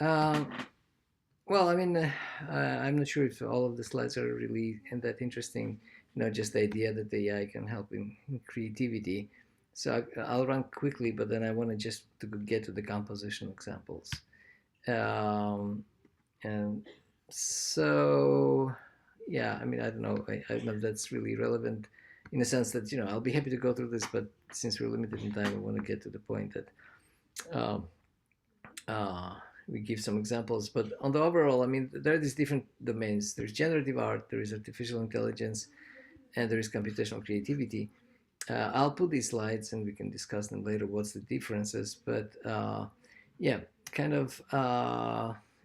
Um, well, I mean, I'm not sure if all of the slides are really that interesting. Just the idea that the AI can help in creativity. So I'll run quickly, but then I want to just to get to the compositional examples. Um, and so, yeah, I mean, I don't know. I don't know if that's really relevant in the sense that, I'll be happy to go through this, but since we're limited in time, I want to get to the point that um, uh, we give some examples. But on the overall, I mean, there are these different domains. There's generative art, there is artificial intelligence, and there is computational creativity. I'll put these slides and we can discuss them later. What's the differences? But yeah, kind of,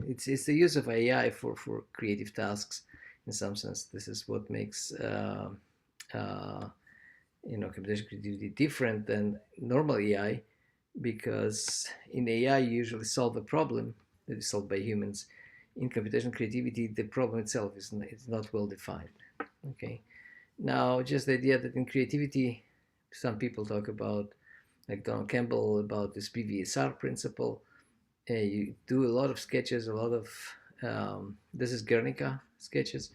it's the use of AI for creative tasks. In some sense, this is what makes uh, computational creativity different than normal AI, because in AI you usually solve a problem that is solved by humans. In computational creativity, the problem itself is not well defined. Okay. Now, just the idea that in creativity, some people talk about, like Donald Campbell, about this PVSR principle. You do a lot of sketches, a lot of this is Guernica sketches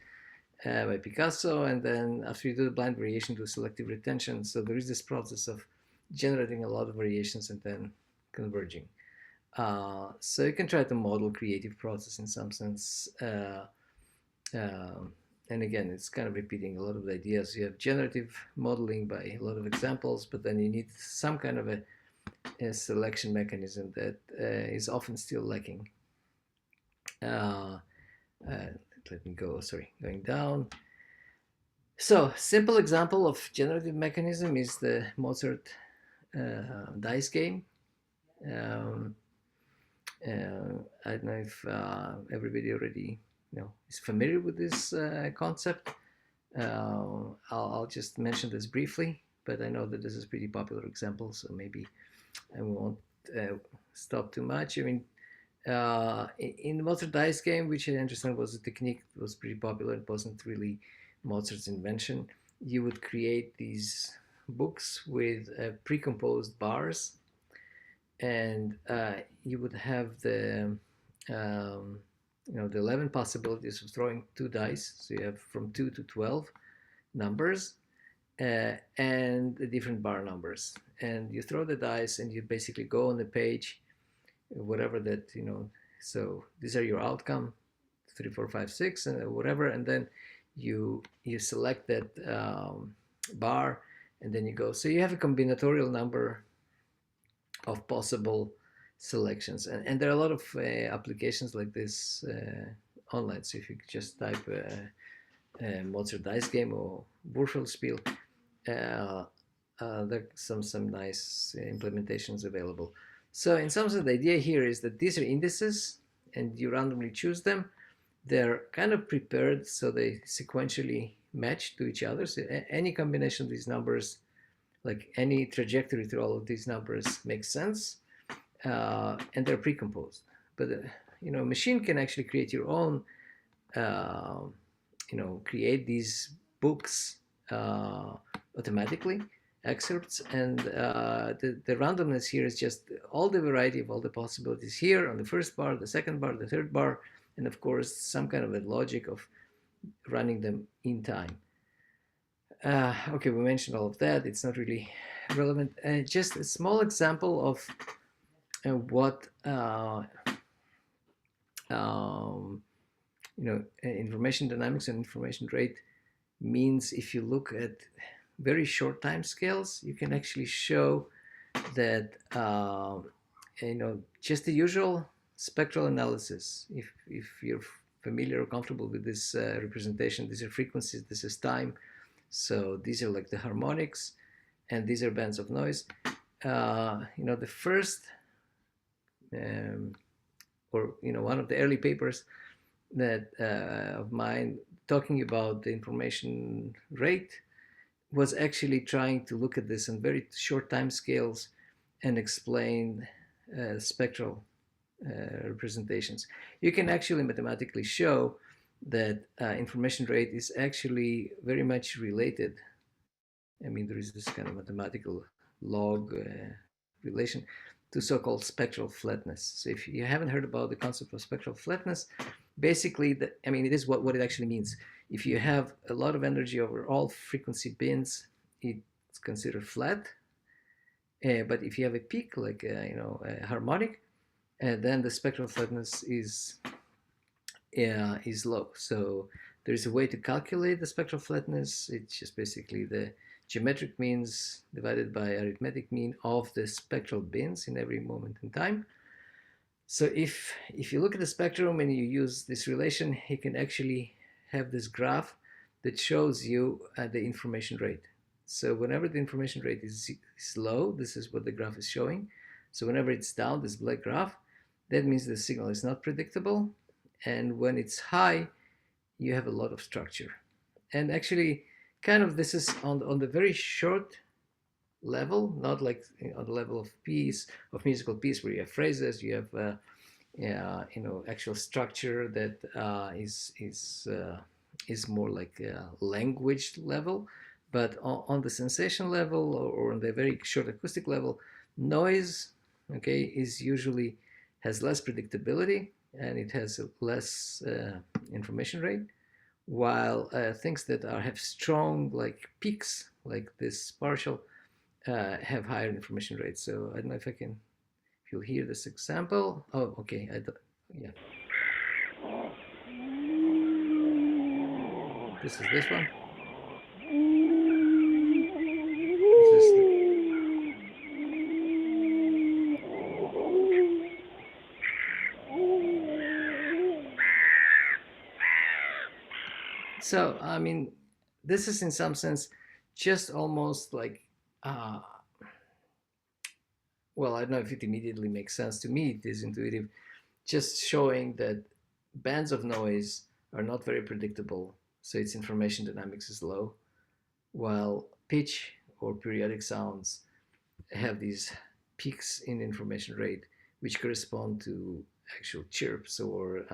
by Picasso, and then after you do the blind variation, do selective retention. So there is this process of generating a lot of variations and then converging. So you can try to model creative process in some sense. And again, it's kind of repeating a lot of the ideas. You have generative modeling by a lot of examples, but then you need some kind of a selection mechanism that is often still lacking. Uh, uh, Let me go, sorry, going down. So, simple example of generative mechanism is the Mozart dice game. Um, I don't know if everybody already is familiar with this concept. I'll just mention this briefly, but I know that this is a pretty popular example, so maybe I won't uh, stop too much. I mean, in the Mozart dice game, which I understand was a technique that was pretty popular, it wasn't really Mozart's invention. You would create these books with pre-composed bars, and you would have um, the 11 possibilities of throwing two dice. So you have from 2 to 12 numbers, and the different bar numbers. And you throw the dice, and you basically go on the page, whatever that So these are your outcome, 3, 4, 5, 6, and whatever. And then you select that bar, and then you go. So you have a combinatorial number of possible selections, and there are a lot of applications like this online. So if you just type Mozart dice game or Würfelspiel, uh, there are some nice implementations available. So in some sense, the idea here is that these are indices, and you randomly choose them. They're kind of prepared so they sequentially match to each other. So any combination of these numbers, like any trajectory through all of these numbers, makes sense, and they're pre-composed. But a machine can actually create your own, uh, create these books automatically, excerpts, and the randomness here is just all the variety of all the possibilities here on the first bar, the second bar, the third bar, and of course some kind of a logic of running them in time. Okay, we mentioned all of that. It's not really relevant. Just a small example of what um, information dynamics and information rate means. If you look at very short time scales, you can actually show that just the usual spectral analysis. If you're familiar or comfortable with this representation, these are frequencies, this is time. So these are like the harmonics, and these are bands of noise. The first um, or one of the early papers that of mine talking about the information rate was actually trying to look at this in very short time scales and explain spectral representations. You can actually mathematically show that information rate is actually very much related. I mean, there is this kind of mathematical log relation to so-called spectral flatness. So if you haven't heard about the concept of spectral flatness, basically, I mean, it is what it actually means. If you have a lot of energy over all frequency bands, it's considered flat. But if you have a peak, like a harmonic, then the spectral flatness is low. So there's a way to calculate the spectral flatness. It's just basically the geometric means divided by arithmetic mean of the spectral bands in every moment in time. So if you look at the spectrum and you use this relation, you can actually have this graph that shows you the information rate. So whenever the information rate is low, this is what the graph is showing. So whenever it's down, this black graph, that means the signal is not predictable. And when it's high, you have a lot of structure. And actually, kind of this is on the very short level, not like on the level of musical piece, where you have phrases, you have actual structure that is more like a language level. But on the sensation level, or on the very short acoustic level, noise, okay, is usually has less predictability, and it has less information rate, while things that have strong like peaks, like this partial, have higher information rates. So I don't know if you'll hear this example. Oh, okay. Yeah. This is this one. This is So, I mean, this is in some sense just almost like, well, I don't know if it immediately makes sense to me. It is intuitive, just showing that bands of noise are not very predictable, so its information dynamics is low, while pitch or periodic sounds have these peaks in information rate, which correspond to actual chirps or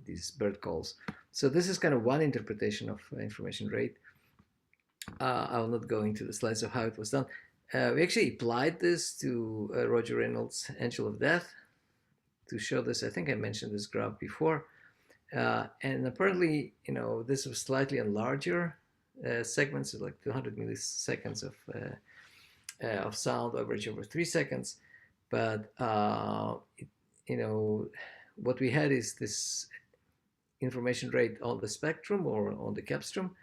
these bird calls. So this is kind of one interpretation of information rate. I'll not go into the slides of how it was done. We actually applied this to Roger Reynolds' Angel of Death to show this. I think I mentioned this graph before. And apparently, this was slightly on larger segments, like 200 milliseconds of sound, average over 3 seconds. But what we had is this information rate on the spectrum or on the capstrum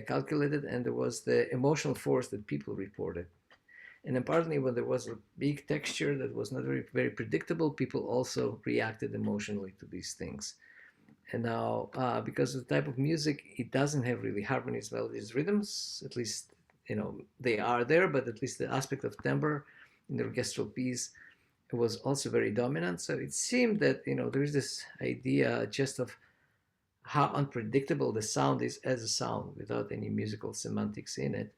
calculated, and there was the emotional force that people reported. And apparently, when there was a big texture that was not very, very predictable, people also reacted emotionally to these things. And now, because of the type of music, it doesn't have really harmonies, melodies, rhythms. At least, they are there, but at least the aspect of timbre in the orchestral piece was also very dominant. So it seemed that, there is this idea just of how unpredictable the sound is as a sound without any musical semantics in it.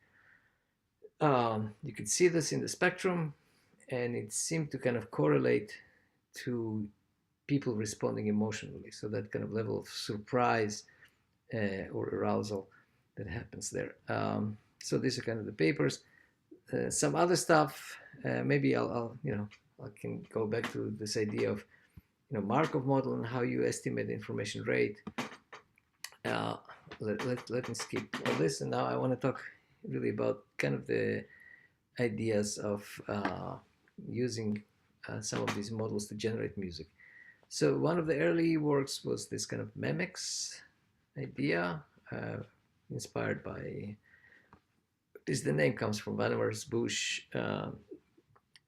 You could see this in the spectrum, and it seemed to kind of correlate to people responding emotionally. So that kind of level of surprise or arousal that happens there. So these are kind of the papers. Some other stuff, maybe I can go back to this idea of Markov model and how you estimate the information rate. Let me skip all this, and now I want to talk really about kind of the ideas of using some of these models to generate music. So one of the early works was this kind of mimics idea, inspired by, the name comes from Vannevar's Bush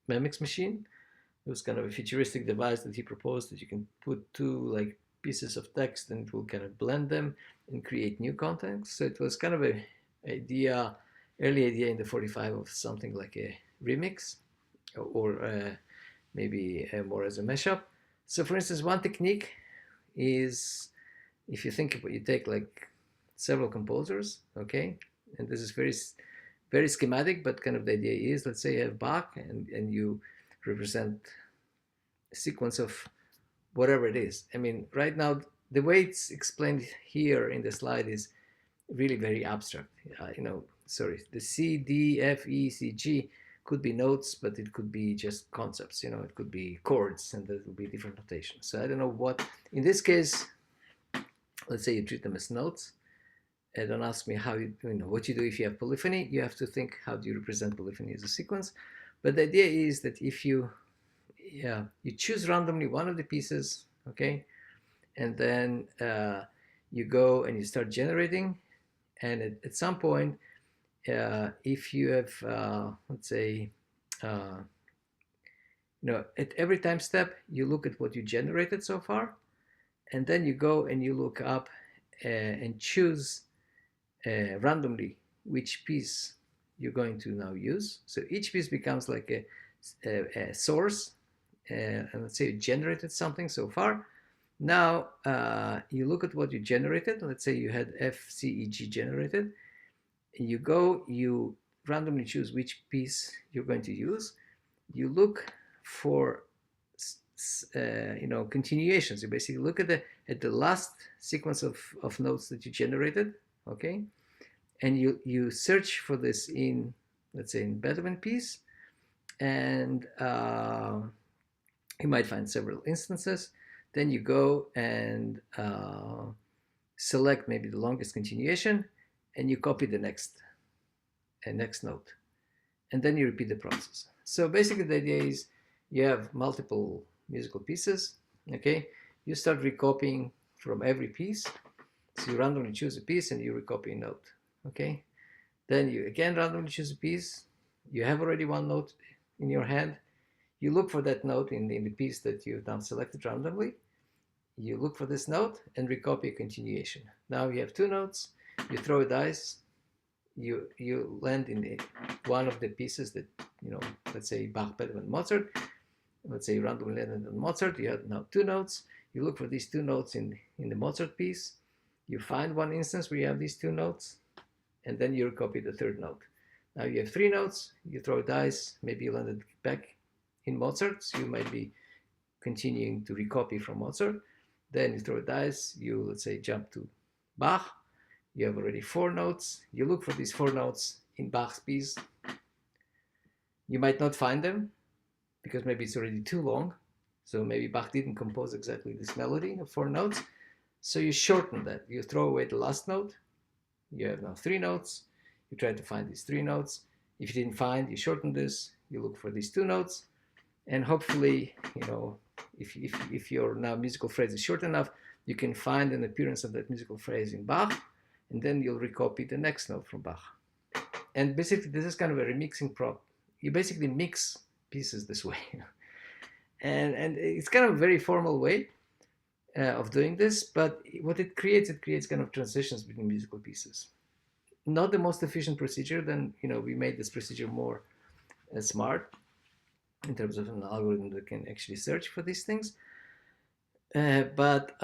mimics machine. It was kind of a futuristic device that he proposed, that you can put two like pieces of text and it will kind of blend them and create new context. So it was kind of a early idea in the 45 of something like a remix, or maybe more as a mashup. So for instance, one technique is, if you think about, you take like several composers, okay, and this is very, very schematic, but kind of the idea is, let's say you have Bach, and you represent a sequence of whatever it is. I mean, right now, the way it's explained here in the slide is really very abstract. The C, D, F, E, C, G, could be notes, but it could be just concepts. It could be chords, and that would be different notation. So I don't know what, in this case, let's say you treat them as notes. Don't ask me how what you do if you have polyphony. You have to think, how do you represent polyphony as a sequence? But the idea is that if you choose randomly one of the pieces, okay, and then you go and you start generating, and at some point, if you have, let's say, at every time step, you look at what you generated so far, and then you go and you look up and choose randomly which piece you're going to now use. So each piece becomes like a source, and let's say you generated something so far. Now you look at what you generated. Let's say you had F, C, E, G generated. And you go, you randomly choose which piece you're going to use. You look for continuations. You basically look at the last sequence of notes that you generated, okay, and you search for this in, let's say, in Beethoven piece, and you might find several instances. Then you go and select maybe the longest continuation, and you copy the next note, and then you repeat the process. So basically the idea is you have multiple musical pieces, okay, you start recopying from every piece. So you randomly choose a piece and you recopy a note, okay, then you again randomly choose a piece. You have already one note in your hand. You look for that note in the piece that you've now selected randomly. You look for this note and recopy a continuation. Now you have two notes. You throw a dice. You land in one of the pieces that, let's say Bach, Beethoven, Mozart. Let's say you randomly landed on Mozart. You have now two notes. You look for these two notes in the Mozart piece. You find one instance where you have these two notes, and then you recopy the third note. Now you have three notes. You throw a dice. Maybe you landed back in Mozart. So you might be continuing to recopy from Mozart. Then you throw a dice. You, let's say, jump to Bach. You have already four notes. You look for these four notes in Bach's piece. You might not find them because maybe it's already too long. So maybe Bach didn't compose exactly this melody of four notes. So you shorten that. You throw away the last note. You have now three notes. You try to find these three notes. If you didn't find, you shorten this. You look for these two notes. And hopefully, if your now musical phrase is short enough, you can find an appearance of that musical phrase in Bach, and then you'll recopy the next note from Bach. And basically, this is kind of a remixing prop. You basically mix pieces this way. and it's kind of a very formal way of doing this, but what it creates kind of transitions between musical pieces. Not the most efficient procedure. Then, we made this procedure more smart in terms of an algorithm that can actually search for these things. But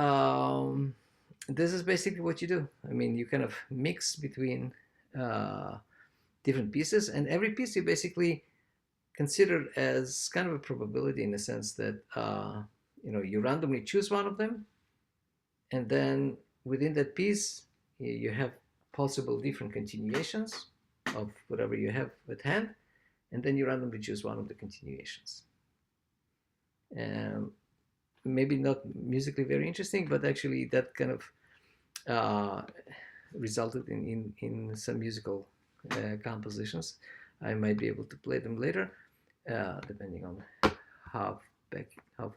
this is basically what you do. I mean, you kind of mix between different pieces, and every piece you basically consider as kind of a probability, in the sense that you randomly choose one of them, and then within that piece you have possible different continuations of whatever you have at hand, and then you randomly choose one of the continuations. Maybe not musically very interesting, but actually that kind of resulted in some musical compositions. I might be able to play them later, depending on how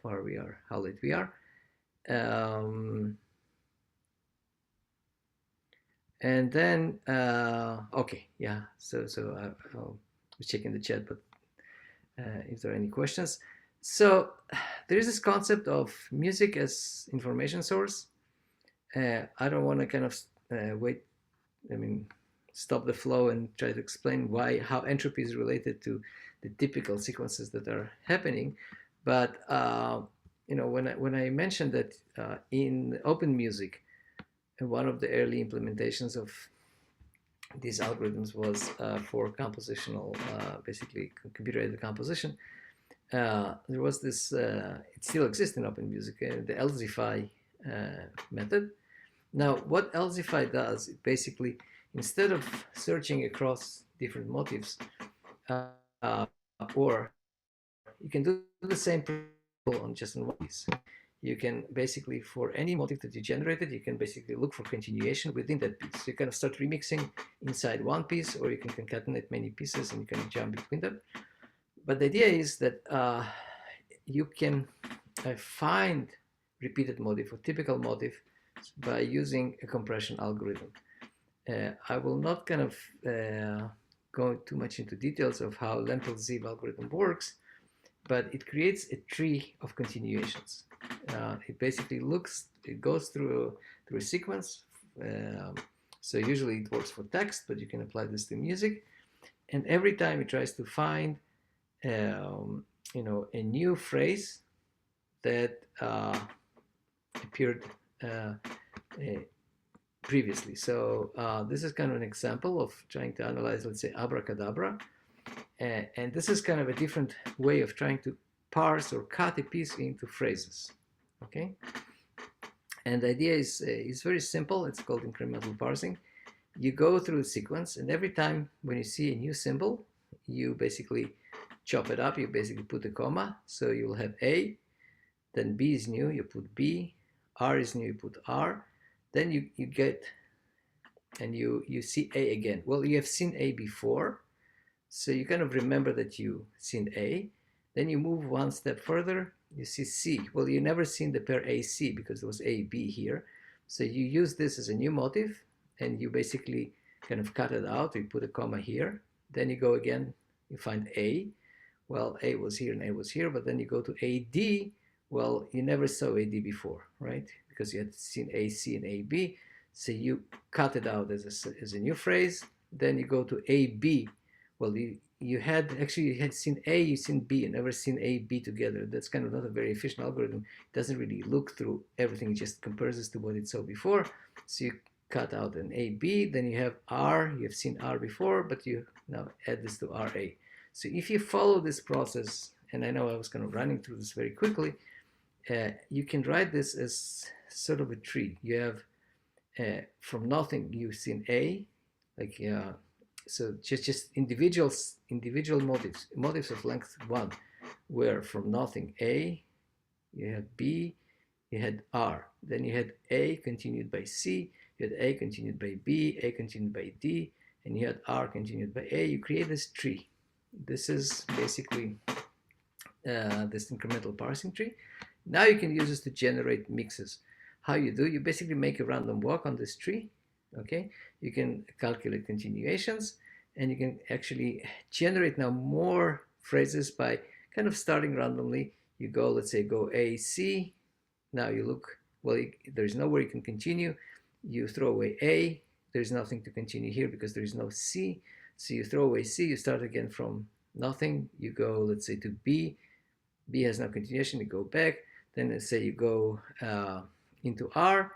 far we are, how late we are. And then, okay, yeah. So I was checking the chat, but if there are any questions. So there is this concept of music as information source. I don't want to kind of stop the flow and try to explain how entropy is related to the typical sequences that are happening. But when I mentioned that in open music, one of the early implementations of these algorithms was for compositional, basically computer-aided composition. There was this, it still exists in open music, the LZFI method. Now, what LZFI does, it basically, instead of searching across different motifs, or you can do the same on just in one piece. You can basically, for any motif that you generated, you can basically look for continuation within that piece. So you kind of start remixing inside one piece, or you can concatenate many pieces and you can jump between them. But the idea is that you can find repeated motif or typical motif by using a compression algorithm. I will not kind of go too much into details of how Lempel-Ziv algorithm works, but it creates a tree of continuations. It basically it goes through a sequence. So usually it works for text, but you can apply this to music. And every time it tries to find, a new phrase that appeared previously. So this is kind of an example of trying to analyze, let's say, abracadabra. And this is kind of a different way of trying to parse or cut a piece into phrases. Okay? And the idea is very simple. It's called incremental parsing. You go through the sequence, and every time when you see a new symbol, you basically chop it up. You basically put a comma. So you will have A, then B is new, you put B, R is new, you put R. Then you get, and you see A again. Well, you have seen A before, so you kind of remember that you seen A. Then you move one step further, you see C. Well, you never seen the pair AC because there was AB here. So you use this as a new motif, and you basically kind of cut it out. You put a comma here. Then you go again, you find A. Well, A was here and A was here, but then you go to AD. Well, you never saw AD before, right? Because you had seen AC and AB. So you cut it out as a new phrase. Then you go to AB. Well, you had seen A, you seen B, and never seen A, B together. That's kind of not a very efficient algorithm. It doesn't really look through everything. It just compares this to what it saw before. So you cut out an A, B. Then you have R. You have seen R before, but you now add this to RA. So if you follow this process, and I know I was kind of running through this very quickly, you can write this as sort of a tree. You have from nothing you've seen A, like so just individual motifs of length 1, where from nothing A, you had B, you had R, then you had A continued by C, you had A continued by B, A continued by D, and you had R continued by A. You create this tree. This is basically this incremental parsing tree. Now you can use this to generate mixes. How you do? You basically make a random walk on this tree. Okay, you can calculate continuations, and you can actually generate now more phrases by kind of starting randomly. You go, let's say, go A, C. Now you look, well, there's nowhere you can continue. You throw away A. There's nothing to continue here because there is no C. So you throw away C. You start again from nothing. You go, let's say, to B. B has no continuation. You go back. Then let's say you go into R,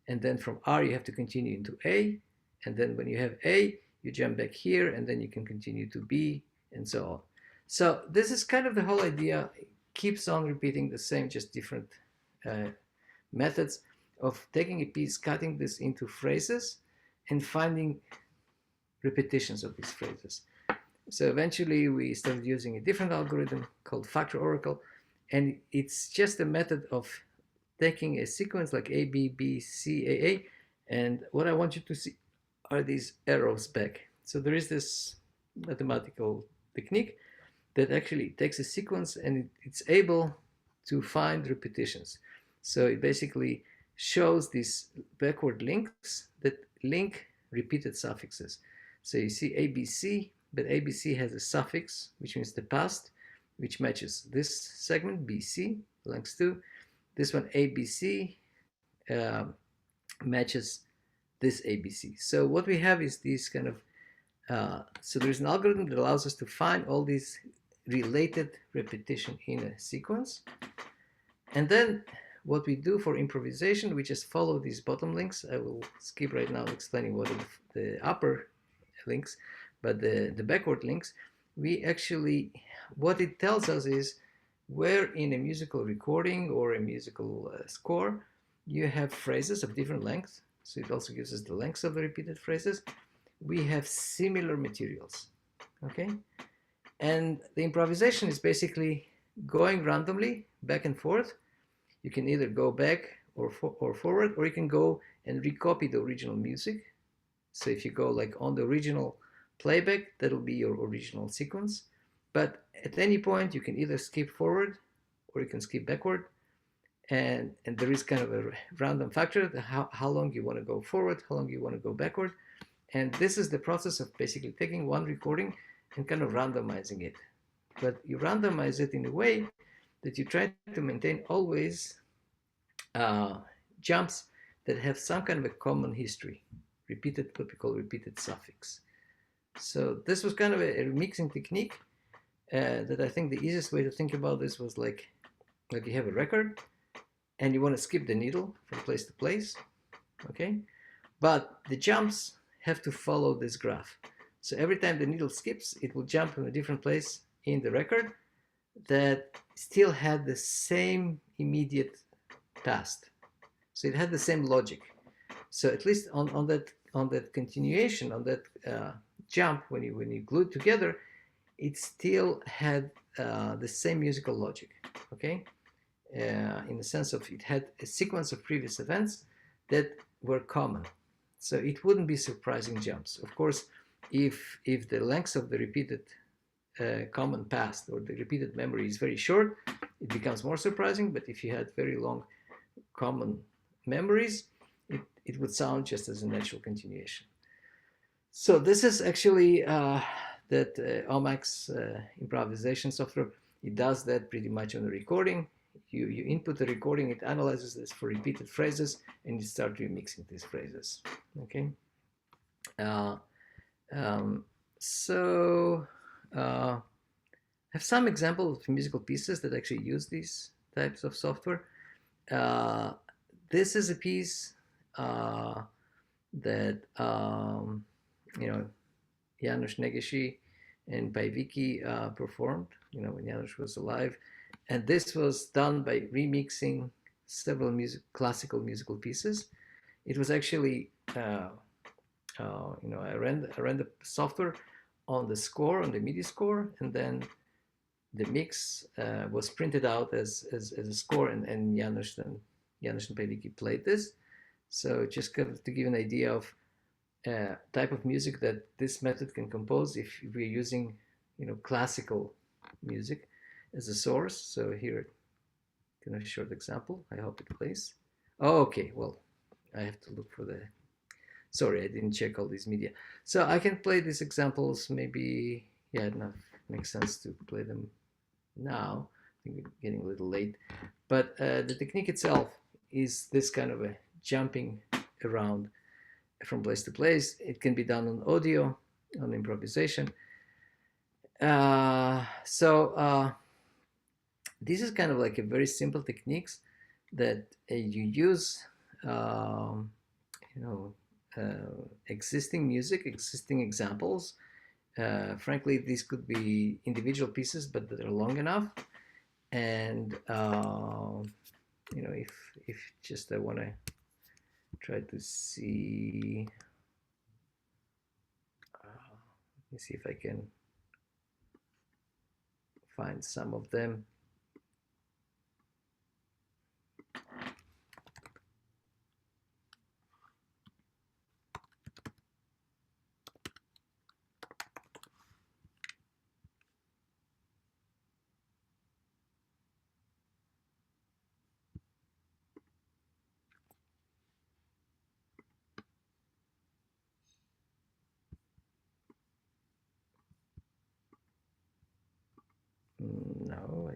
and then from R you have to continue into A, and then when you have A, you jump back here, and then you can continue to B, and so on. So this is kind of the whole idea. It keeps on repeating the same, just different methods of taking a piece, cutting this into phrases, and finding repetitions of these phrases. So eventually we started using a different algorithm called factor oracle, and it's just a method of taking a sequence like A, B, B, C, A, A, and what I want you to see are these arrows back. So there is this mathematical technique that actually takes a sequence and it's able to find repetitions. So it basically shows these backward links that link repeated suffixes. So you see ABC, but ABC has a suffix, which means the past, which matches this segment, BC, belongs to. This one, ABC, matches this ABC. So what we have is these kind of, so there's an algorithm that allows us to find all these related repetition in a sequence. And then what we do for improvisation, we just follow these bottom links. I will skip right now explaining what are the upper links, but the backward links, we actually, what it tells us is where in a musical recording or a musical score, you have phrases of different lengths. So it also gives us the lengths of the repeated phrases. We have similar materials, okay? And the improvisation is basically going randomly back and forth. You can either go back or forward, or you can go and recopy the original music. So if you go like on the original playback, that'll be your original sequence. But at any point, you can either skip forward or you can skip backward. And there is kind of a random factor, how long you want to go forward, how long you want to go backward. And this is the process of basically taking one recording and kind of randomizing it. But you randomize it in a way that you try to maintain always uh, jumps that have some kind of a common history, repeated, what we call repeated suffix. So this was kind of a remixing technique that I think the easiest way to think about this was like you have a record and you want to skip the needle from place to place, okay? But the jumps have to follow this graph. So every time the needle skips, it will jump from a different place in the record that still had the same immediate past. So it had the same logic. So at least on that continuation, on that jump, when you glue it together, it still had the same musical logic, okay? In the sense of it had a sequence of previous events that were common. So it wouldn't be surprising jumps. Of course, if the length of the repeated common past or the repeated memory is very short, it becomes more surprising. But if you had very long common memories, it would sound just as a natural continuation. So this is actually that Omax improvisation software. It does that pretty much on the recording. You input the recording, it analyzes this for repeated phrases, and you start remixing these phrases. Okay. Uh, so I have some examples of musical pieces that actually use these types of software. This is a piece that Janusz Negesi and Paiviki performed, when Janusz was alive. And this was done by remixing several classical musical pieces. It was actually, I ran the software on the score, on the MIDI score, and then the mix was printed out as a score, and Janusz and Paiviki played this. So just to give you an idea of type of music that this method can compose if we're using, classical music as a source. So here, can I show the example? I hope it plays. Oh, okay. Well, I have to look for the. Sorry, I didn't check all these media. So I can play these examples. Maybe, yeah, enough makes sense to play them now. I think we're getting a little late, but the technique itself is this kind of a jumping around from place to place. It can be done on audio, on improvisation. This is kind of like a very simple techniques that you use, existing music, existing examples. Frankly, these could be individual pieces, but that are long enough. And if just I want to try to see, let me see if I can find some of them. No,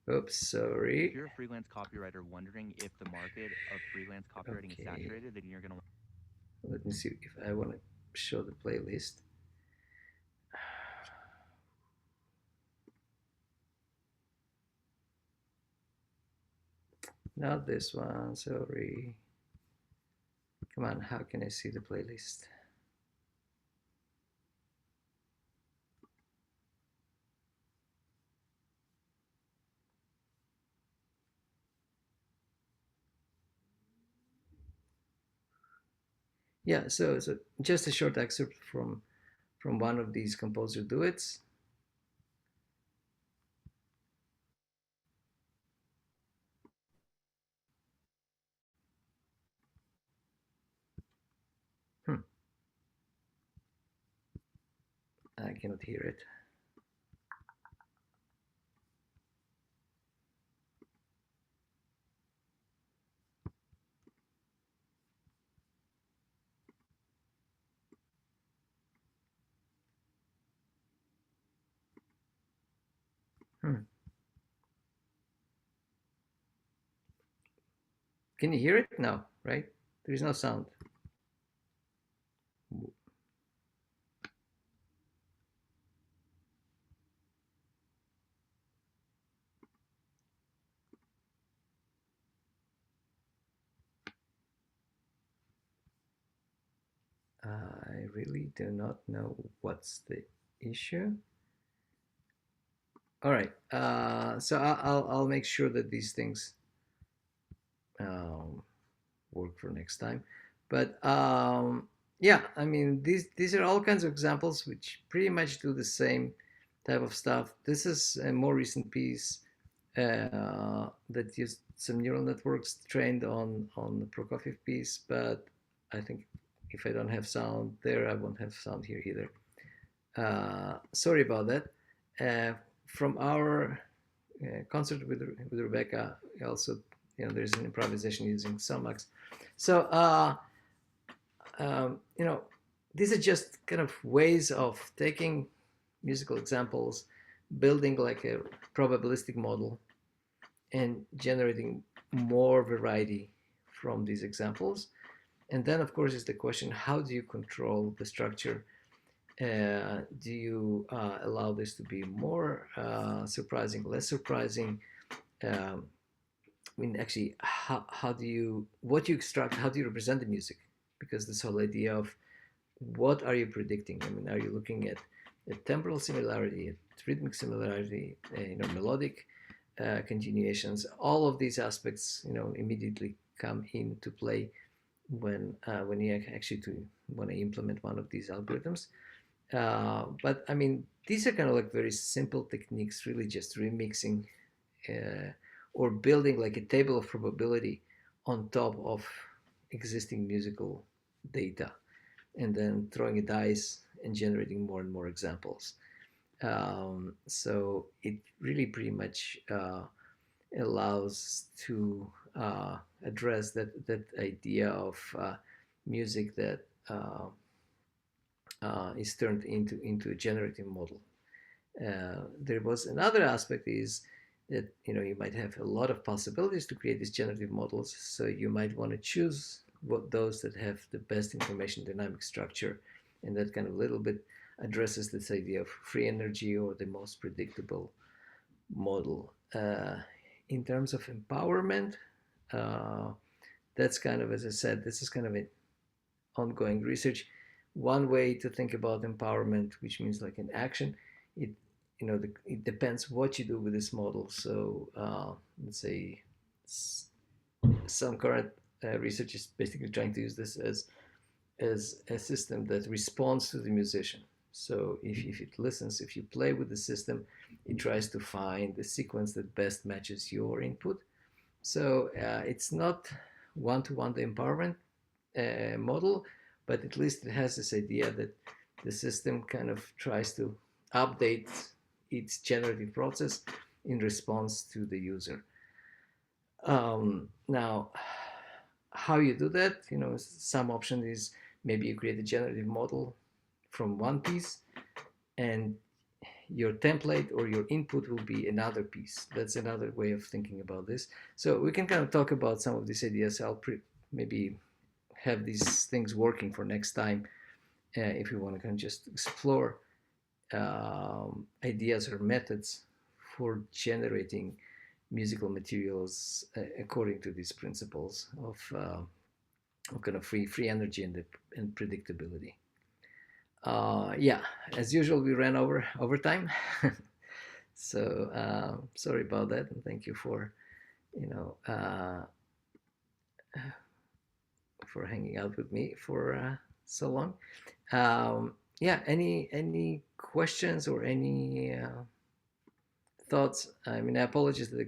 oops, sorry. If you're a freelance copywriter wondering if the market of freelance copywriting is saturated, then you're going to. Let me see if I want to show the playlist. Not this one, sorry. Come on, how can I see the playlist? Yeah, so just a short excerpt from one of these composer duets. I cannot hear it. Hmm. Can you hear it? No, right? There is no sound. I really do not know what's the issue. All right. So I'll make sure that these things um, work for next time. But yeah, I mean these are all kinds of examples which pretty much do the same type of stuff. This is a more recent piece that used some neural networks trained on the Prokofiev piece, but I think if I don't have sound there, I won't have sound here either. Sorry about that. From our concert with Rebecca, also, there's an improvisation using Somax. So, you know, these are just kind of ways of taking musical examples, building like a probabilistic model, and generating more variety from these examples. And then, of course, is the question: how do you control the structure? Do you allow this to be more surprising, less surprising? Um, I mean, actually, how do you, what you extract, how do you represent the music? Because this whole idea of what are you predicting? I mean, are you looking at a temporal similarity, a rhythmic similarity, melodic continuations? All of these aspects, immediately come into play when you actually want to implement one of these algorithms. But I mean, these are kind of like very simple techniques, really just remixing uh, or building like a table of probability on top of existing musical data, and then throwing a dice and generating more and more examples. So it really pretty much allows to address that idea of music that is turned into a generative model. There was another aspect is that you might have a lot of possibilities to create these generative models. So you might want to choose what those that have the best information dynamic structure, and that kind of little bit addresses this idea of free energy or the most predictable model. In terms of empowerment, uh, that's kind of, as I said, this is kind of an ongoing research. One way to think about empowerment, which means like an action, it it depends what you do with this model. So let's say some current research is basically trying to use this as a system that responds to the musician. So if it listens, if you play with the system, it tries to find the sequence that best matches your input. So it's not one-to-one the empowerment model, but at least it has this idea that the system kind of tries to update its generative process in response to the user. Now, how you do that, some option is maybe you create a generative model from one piece, and your template or your input will be another piece. That's another way of thinking about this. So we can kind of talk about some of these ideas. Maybe have these things working for next time if you want to kind of just explore ideas or methods for generating musical materials according to these principles of kind of free energy and predictability. Yeah, as usual, we ran over time, so sorry about that, and thank you for you know uh, for hanging out with me for so long. Yeah, any questions or any thoughts? I mean, I apologize that